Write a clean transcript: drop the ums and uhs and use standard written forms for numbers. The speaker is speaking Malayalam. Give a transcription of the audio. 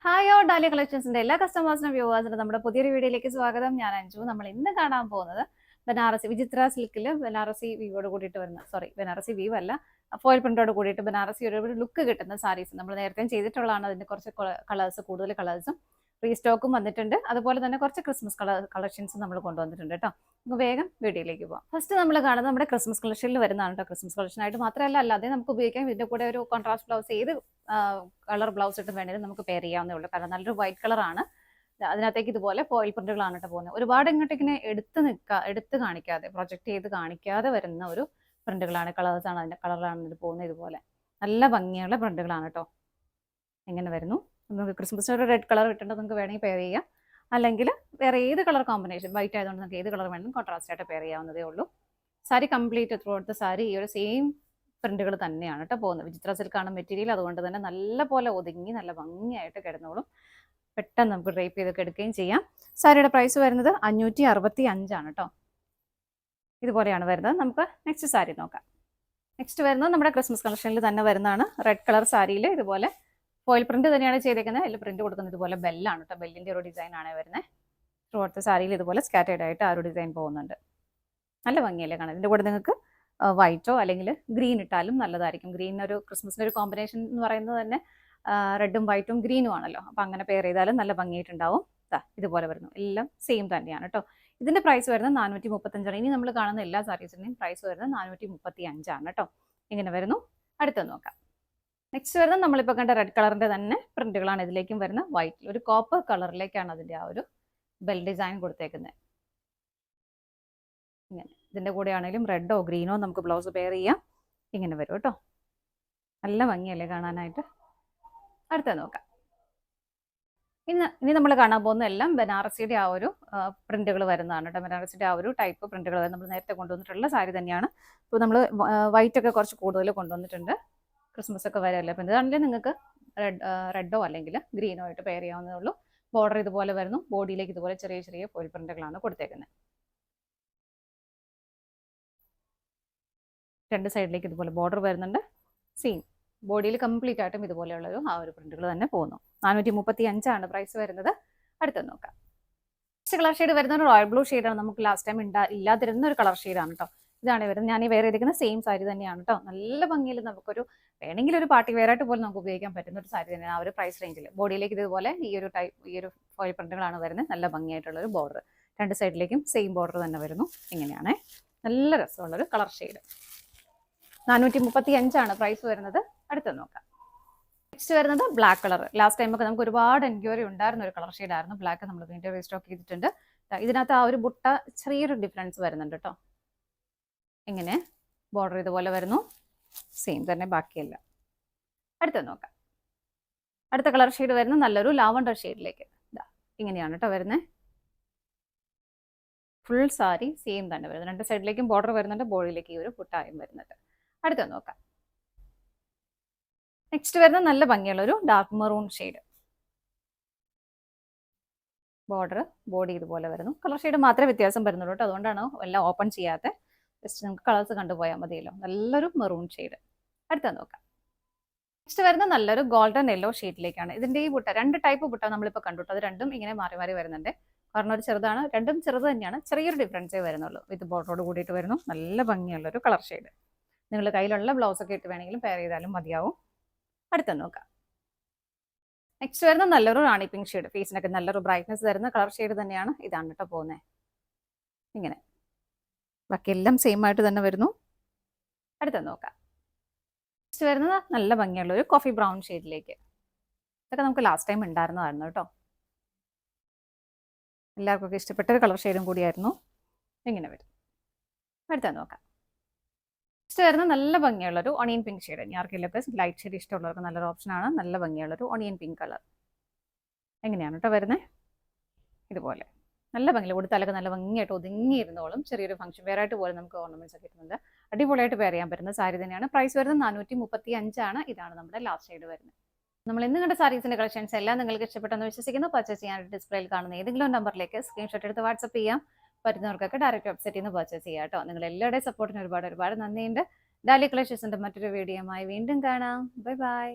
ഹായ് ഓ ഡാലിയ കളക്ഷൻസിന്റെ എല്ലാ കസ്റ്റമേഴ്സിനും വ്യൂവേഴ്സിനും നമ്മുടെ പുതിയൊരു വീഡിയോയിലേക്ക് സ്വാഗതം. ഞാൻ അഞ്ജു. നമ്മൾ ഇന്ന് കാണാൻ പോകുന്നത് ബനാറസി വിചിത്ര സിൽക്കിൽ ബനാറസി വീവോട് കൂടിയിട്ട് വരുന്ന ബനാറസി വീവ് അല്ല, ഫോയിൽ പ്രിന്റോട് കൂടിയിട്ട് ബനാറസി ഒരു ലുക്ക് കിട്ടുന്ന സാരീസ് നമ്മൾ നേരത്തെ ചെയ്തിട്ടുള്ളതാണ്. അതിന്റെ കുറച്ച് കളേഴ്സ്, കൂടുതൽ കളേഴ്സും റീസ്റ്റോക്കും വന്നിട്ടുണ്ട്. അതുപോലെ തന്നെ കുറച്ച് ക്രിസ്മസ് കളക്ഷൻസ് നമ്മൾ കൊണ്ടുവന്നിട്ടുണ്ട് കേട്ടോ. നമുക്ക് വേഗം വീഡിയോയിലേക്ക് പോകാം. ഫസ്റ്റ് നമ്മൾ കാണുന്നത് നമ്മുടെ ക്രിസ്മസ് കളക്ഷനിൽ വരുന്നതാണ് കേട്ടോ. ക്രിസ്മസ് കളക്ഷനായിട്ട് മാത്രമല്ല, അല്ലാതെ നമുക്ക് ഉപയോഗിക്കാം. ഇതിന്റെ കൂടെ ഒരു കോൺട്രാസ്റ്റ് ബ്ലൗസ്, ഏത് കളർ ബ്ലൗസ് ഇട്ട് വേണമെങ്കിലും നമുക്ക് പെയർ ചെയ്യാവുന്നേ ഉള്ളൂ. കാരണം നല്ലൊരു വൈറ്റ് കളറാണ്. അതിനകത്തേക്ക് ഇതുപോലെ ഫോയിൽ പ്രിന്റുകളാണ് കേട്ടോ പോകുന്നത്. ഒരുപാട് ഇങ്ങോട്ട് ഇങ്ങനെ എടുത്ത് കാണിക്കാതെ, പ്രൊജക്ട് ചെയ്ത് കാണിക്കാതെ വരുന്ന ഒരു പ്രിന്റുകളാണ്, കളേഴ്സാണ്, അതിന്റെ കളറിലാണ് ഇത് പോകുന്നത്. ഇതുപോലെ നല്ല ഭംഗിയുള്ള പ്രിന്റുകളാണ് കേട്ടോ. എങ്ങനെ വരുന്നു, നമുക്ക് ക്രിസ്മസിന് ഒരു റെഡ് കളർ ഇട്ടിട്ട് നമുക്ക് വേണമെങ്കിൽ പെയർ ചെയ്യാം. അല്ലെങ്കിൽ വേറെ ഏത് കളർ കോമ്പിനേഷൻ, വൈറ്റ് ആയതുകൊണ്ട് നമുക്ക് ഏത് കളർ വേണമെങ്കിലും കോൺട്രാസ്റ്റ് ആയിട്ട് പെയർ ചെയ്യാവുന്നതേ ഉള്ളൂ. Sari complete through out sari ഈ ഒരു സെയിം പ്രിന്റുകൾ തന്നെയാണ് കേട്ടോ പോകുന്നത്. വിചിത്ര സിൽക്കാണ് മെറ്റീരിയൽ, അതുകൊണ്ട് തന്നെ നല്ല പോലെ ഒതുങ്ങി നല്ല ഭംഗിയായിട്ട് കിടന്നോളും. പെട്ടെന്ന് നമുക്ക് ഡ്രൈപ്പ് ചെയ്തൊക്കെ എടുക്കുകയും ചെയ്യാം. സാരിയുടെ പ്രൈസ് വരുന്നത് 565 കേട്ടോ. ഇതുപോലെയാണ് വരുന്നത്. നമുക്ക് നെക്സ്റ്റ് സാരി നോക്കാം. നെക്സ്റ്റ് വരുന്നത് നമ്മുടെ ക്രിസ്മസ് കളക്ഷനിൽ തന്നെ വരുന്നതാണ്. റെഡ് കളർ സാരിയിൽ ഇതുപോലെ ഫോയിൽ പ്രിന്റ് തന്നെയാണ് ചെയ്തേക്കുന്നത്. അതിൽ പ്രിന്റ് കൊടുക്കുന്നത് ഇതുപോലെ ബെല്ലാണ് കേട്ടോ. ബെല്ലിന്റെ ഒരു ഡിസൈൻ ആണ് വരുന്നത്. ത്രൂ ഔട്ട് സാരിയിൽ ഇതുപോലെ സ്കാറ്റേഡ് ആയിട്ട് ആ ഒരു ഡിസൈൻ പോകുന്നുണ്ട്. നല്ല ഭംഗിയല്ലേ കാണാൻ. ഇതിന്റെ കൂടെ നിങ്ങൾക്ക് വൈറ്റോ അല്ലെങ്കിൽ ഗ്രീൻ ഇട്ടാലും നല്ലതായിരിക്കും. ഗ്രീൻ ഒരു ക്രിസ്മസിന്റെ ഒരു കോമ്പിനേഷൻ എന്ന് പറയുന്നത് തന്നെ റെഡും വൈറ്റും ഗ്രീനും ആണല്ലോ. അപ്പൊ അങ്ങനെ പെയർ ചെയ്താലും നല്ല ഭംഗിയായിട്ടുണ്ടാവും. ഇതുപോലെ വരുന്നു. എല്ലാം സെയിം തന്നെയാണ് കേട്ടോ. ഇതിന്റെ പ്രൈസ് വരുന്നത് 435. ഇനി നമ്മൾ കാണുന്ന എല്ലാ സാരീസിന്റെയും പ്രൈസ് വരുന്നത് 435 കേട്ടോ. ഇങ്ങനെ വരുന്നു. അടുത്ത് നോക്കാം. നെക്സ്റ്റ് വരുന്നത് നമ്മളിപ്പോൾ കണ്ട റെഡ് കളറിന്റെ തന്നെ പ്രിന്റുകളാണ് ഇതിലേക്കും വരുന്നത്. വൈറ്റിൽ ഒരു കോപ്പർ കളറിലേക്കാണ് അതിന്റെ ആ ഒരു ബെൽ ഡിസൈൻ കൊടുത്തേക്കുന്നത്. ഇങ്ങനെ ഇതിന്റെ കൂടെ ആണെങ്കിലും റെഡോ ഗ്രീനോ നമുക്ക് ബ്ലൗസ് പെയർ ചെയ്യാം. ഇങ്ങനെ വരും കേട്ടോ. നല്ല ഭംഗിയല്ലേ കാണാനായിട്ട്. അടുത്ത നോക്കാം. ഇനി നമ്മൾ കാണാൻ പോകുന്ന എല്ലാം ബനാറസിയുടെ ആ ഒരു പ്രിന്റുകൾ വരുന്നതാണ് കേട്ടോ. ബനാറസിയുടെ ആ ഒരു ടൈപ്പ് പ്രിന്റുകൾ നമ്മൾ നേരത്തെ കൊണ്ടുവന്നിട്ടുള്ള സാരി തന്നെയാണ്. ഇപ്പോൾ നമ്മൾ വൈറ്റ് ഒക്കെ കുറച്ച് കൂടുതൽ കൊണ്ടുവന്നിട്ടുണ്ട്. ക്രിസ്മസ് ഒക്കെ വരെയല്ലേ. അപ്പം ഇതാണെങ്കിൽ നിങ്ങൾക്ക് റെഡോ അല്ലെങ്കിൽ ഗ്രീനോ ആയിട്ട് പെയർ ചെയ്യാവുന്നതേ ഉള്ളൂ. ബോർഡർ ഇതുപോലെ വരുന്നു. ബോഡിയിലേക്ക് ഇതുപോലെ ചെറിയ ചെറിയ ഫോയിൽ പ്രിന്റുകളാണ് കൊടുത്തേക്കുന്നത്. രണ്ട് സൈഡിലേക്ക് ഇതുപോലെ ബോർഡർ വരുന്നുണ്ട്. സെയിം ബോഡിയിൽ കംപ്ലീറ്റ് ആയിട്ടും ഇതുപോലെയുള്ളൊരു ആ ഒരു പ്രിന്റുകൾ തന്നെ പോകുന്നു. 435 പ്രൈസ് വരുന്നത്. അടുത്ത് നോക്കാം. നെക്സ്റ്റ് കളർ ഷെയ്ഡ് വരുന്ന ഒരു റോയൽ ബ്ലൂ ഷെയ്ഡാണ്. നമുക്ക് ലാസ്റ്റ് ടൈം ഇല്ലാതിരുന്ന ഒരു കളർ ഷെയ്ഡാണ് കേട്ടോ. ഇതാണ് വരുന്നത്. ഞാൻ ഈ വെയർ ചെയ്തിരിക്കുന്ന സെയിം സാരി തന്നെയാണ് കേട്ടോ. നല്ല ഭംഗിയിൽ നമുക്കൊരു വേണമെങ്കിൽ ഒരു പാർട്ടി വെയർ ആയിട്ട് പോലും നമുക്ക് ഉപയോഗിക്കാൻ പറ്റുന്ന ഒരു സാരി തന്നെയാണ് ആ ഒരു പ്രൈസ് റേഞ്ചിൽ. ബോഡിയിലേക്ക് ഇതുപോലെ ഈ ഒരു ഫോയിൽ പ്രിന്റുകളാണ് വരുന്നത്. നല്ല ഭംഗിയായിട്ടുള്ള ഒരു ബോർഡർ. രണ്ട് സൈഡിലേക്കും സെയിം ബോർഡർ തന്നെ വരുന്നു. ഇങ്ങനെയാണ്. നല്ല രസമുള്ളൊരു കളർ ഷെയ്ഡ്. 435 പ്രൈസ് വരുന്നത്. അടുത്ത് നോക്കാം. നെക്സ്റ്റ് വരുന്നത് ബ്ലാക്ക് കളർ. ലാസ്റ്റ് ടൈം ഒക്കെ നമുക്ക് ഒരുപാട് എൻക്വയറി ഉണ്ടായിരുന്ന ഒരു കളർ ഷെയ്ഡ് ആയിരുന്നു. ബ്ലാക്ക് നമ്മൾ വീണ്ടും റീസ്റ്റോക്ക് ചെയ്തിട്ടുണ്ട്. ഇതിനകത്ത് ആ ഒരു ബുട്ട ചെറിയൊരു ഡിഫറൻസ് വരുന്നുണ്ട് കേട്ടോ. ഇങ്ങനെ ബോർഡർ ഇതുപോലെ വരുന്നു. സെയിം തന്നെ ബാക്കിയല്ല. അടുത്ത് നോക്കാം. അടുത്ത കളർ ഷെയ്ഡ് വരുന്നത് നല്ലൊരു ലാവണ്ടർ ഷെയ്ഡിലേക്ക്. ഇങ്ങനെയാണ് കേട്ടോ വരുന്നത്. ഫുൾ സാരി സെയിം തന്നെ വരുന്നത്. രണ്ട് സൈഡിലേക്കും ബോർഡർ വരുന്നുണ്ട്. ബോഡിയിലേക്ക് ഈ ഒരു ബുട്ടായും വരുന്നുണ്ട്. അടുത്ത് നോക്കാം. നെക്സ്റ്റ് വരുന്നത് നല്ല ഭംഗിയുള്ള ഒരു dark maroon shade. Border body ഇതുപോലെ വരുന്നു. കളർ ഷെയ്ഡ് മാത്രമേ വ്യത്യാസം വരുന്നുള്ളൂ കേട്ടോ. അതുകൊണ്ടാണ് എല്ലാം ഓപ്പൺ ചെയ്യാത്ത. ജസ്റ്റ് നമുക്ക് കളേഴ്സ് കണ്ടുപോയാൽ മതിയല്ലോ. നല്ലൊരു മെറൂൺ ഷെയ്ഡ്. അടുത്ത നോക്കാം. നെക്സ്റ്റ് വരുന്നത് നല്ലൊരു ഗോൾഡൻ യെല്ലോ ഷെയ്ഡിലേക്കാണ്. ഇതിന്റെ ഈ ബുട്ട, രണ്ട് ടൈപ്പ് ബുട്ട നമ്മളിപ്പോൾ കണ്ടുട്ടോ. അത് രണ്ടും ഇങ്ങനെ മാറി മാറി വരുന്നുണ്ട്. കാരണം ഒരു ചെറുതാണ്, രണ്ടും ചെറുത് തന്നെയാണ്. ചെറിയൊരു ഡിഫറൻസേ വരുന്നുള്ളൂ. വിത്ത് ബോർഡറോട് കൂടിയിട്ട് വരുന്നു. നല്ല ഭംഗിയുള്ളൊരു കളർ ഷെയ്ഡ്. നിങ്ങൾ കയ്യിലുള്ള ബ്ലൗസ് ഒക്കെ ഇട്ട് വേണമെങ്കിലും പെയർ ചെയ്താലും മതിയാവും. അടുത്ത നോക്കാം. നെക്സ്റ്റ് വരുന്നത് നല്ലൊരു റാണി പിങ്ക് ഷെയ്ഡ്. ഫേസിനൊക്കെ നല്ലൊരു ബ്രൈറ്റ്നസ് തരുന്ന കളർ ഷെയ്ഡ് തന്നെയാണ്. ഇതാണ് കേട്ടോ പോകുന്നത്. ഇങ്ങനെ ബാക്കിയെല്ലാം സെയിം ആയിട്ട് തന്നെ വരുന്നു. അടുത്ത നോക്കാം. നെക്സ്റ്റ് വരുന്നത് നല്ല ഭംഗിയുള്ള ഒരു കോഫി ബ്രൗൺ ഷെയ്ഡിലേക്ക്. ഇതൊക്കെ നമുക്ക് ലാസ്റ്റ് ടൈം ഉണ്ടായിരുന്നതായിരുന്നു കേട്ടോ. എല്ലാവർക്കും ഒക്കെ ഇഷ്ടപ്പെട്ട ഒരു കളർ ഷെയ്ഡും കൂടിയായിരുന്നു. ഇങ്ങനെ വരും. അടുത്ത നോക്കാം. നെക്സ്റ്റ് വരുന്നത് നല്ല ഭംഗിയുള്ളൊരു ഓണിയൻ പിങ്ക് ഷെയ്ഡ്. ആർക്കെങ്കിലൊക്കെ ലൈറ്റ് ഷെയ്ഡ് ഇഷ്ടമുള്ളവർക്ക് നല്ലൊരു ഓപ്ഷനാണ്. നല്ല ഭംഗിയുള്ളൊരു ഓണിയൻ പിങ്ക് കളർ. എങ്ങനെയാണ് കേട്ടോ വരുന്നത്. ഇതുപോലെ നല്ല ഭംഗിയിൽ കൊടുത്താലൊക്കെ നല്ല ഭംഗിയായിട്ട് ഒതുങ്ങിയിരുന്നോളും. ചെറിയൊരു ഫംഗ്ഷൻ വെയർ ആയിട്ട് പോലെ നമുക്ക് ഓർണമെന്റ്സ് ഒക്കെ ഇടുന്നുണ്ട്. അടിപൊളിയായിട്ട് വെയർ ചെയ്യാൻ പറ്റുന്ന സാരി തന്നെയാണ്. പ്രൈസ് വരുന്നത് 435. ഇതാണ് നമ്മുടെ ലാസ്റ്റ് ഷെയ്ഡ് വരുന്നത്. നമ്മൾ ഇന്ന് കണ്ട സാരീസിന്റെ കളക്ഷൻസ് എല്ലാം നിങ്ങൾക്ക് ഇഷ്ടപ്പെട്ടെന്ന് വിശ്വസിക്കുന്നു. പർച്ചേസ് ചെയ്യാനായിട്ട് ഡിസ്പ്ലേയിൽ കാണുന്ന ഏതെങ്കിലും നമ്പറിലേക്ക് സ്ക്രീൻഷോട്ട് എടുത്ത് വാട്സ്ആപ്പ് ചെയ്യാം. പറ്റുന്നവർക്കൊക്കെ ഡയറക്റ്റ് വെബ്സൈറ്റിൽ നിന്ന് പർച്ചേസ് ചെയ്യാം കേട്ടോ. നിങ്ങൾ എല്ലാവരുടെയും സപ്പോർട്ടിന് ഒരുപാട് നന്ദിയുണ്ട്. ഡാലിയ കളക്ഷൻസിന്റെ മറ്റൊരു വീഡിയോയുമായി വീണ്ടും കാണാം. Bye bye.